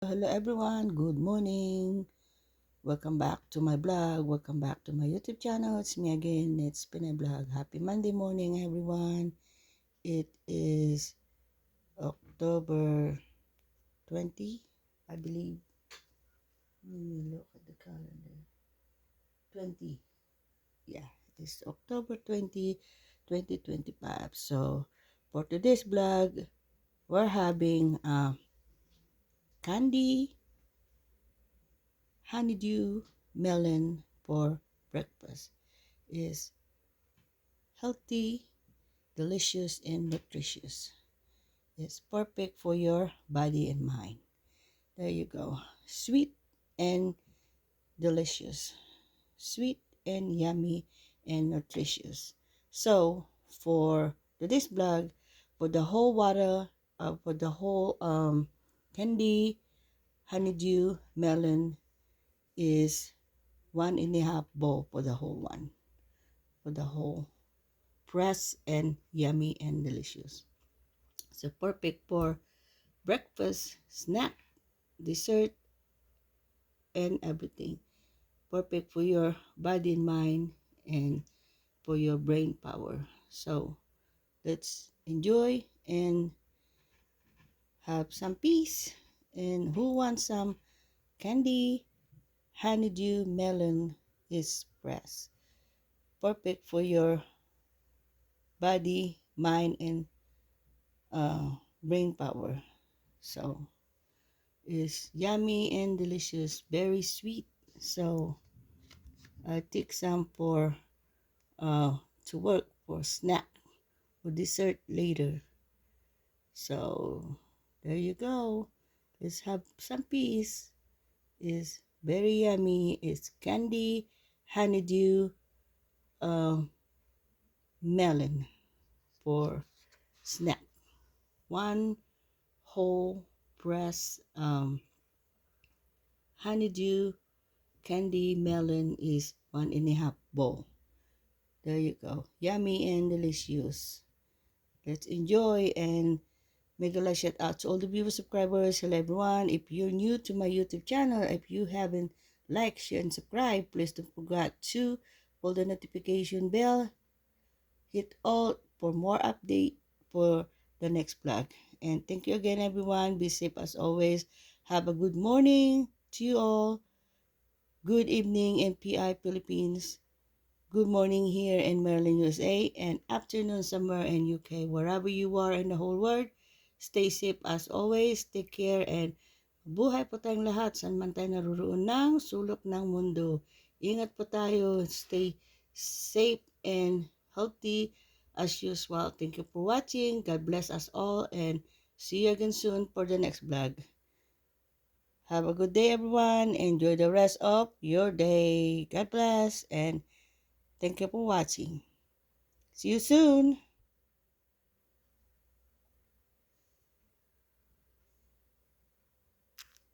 Hello everyone, good morning. Welcome back to my blog. Welcome back to my YouTube channel. It's me again. It's Pinay Vlog. Happy Monday morning, everyone. It is October 20, I believe. Let me look at the calendar. 20. Yeah, it is October 20, 2025. So, for today's vlog, we're having candy honeydew melon for breakfast. Is healthy, delicious, and nutritious. It's perfect for your body and mind. There you go. Sweet and delicious. Sweet and yummy and nutritious. So, for today's vlog, for the whole for the whole candy honeydew melon is 1.5 bowl for the whole one. For the whole press and yummy and delicious. So perfect for breakfast, snack, dessert, and everything. Perfect for your body and mind and for your brain power. So let's enjoy and have some peace. And who wants some candy, honeydew, melon express? Perfect for your body, mind, and brain power. So it's yummy and delicious, very sweet. So I take some for to work for snack or dessert later. So there you go. Let's have some peace. It's very yummy. It's candy, honeydew, uh, melon for snack. One whole press honeydew candy melon is 1.5 bowl. There you go. Yummy and delicious. Let's enjoy and mega like shout out to all the viewers, subscribers. Hello everyone. If you're new to my YouTube channel, if you haven't liked, share, and subscribe, please don't forget to hold the notification bell. Hit all for more update for the next vlog. And thank you again everyone. Be safe as always. Have a good morning to you all. Good evening in PI Philippines. Good morning here in Maryland, USA, and afternoon somewhere in UK. Wherever you are in the whole world, stay safe as always. Take care and buhay po tayong lahat saan man tayo naruroon ng sulok ng mundo. Ingat po tayo. Stay safe and healthy as usual. Thank you for watching. God bless us all and see you again soon for the next vlog. Have a good day everyone. Enjoy the rest of your day. God bless and thank you for watching. See you soon.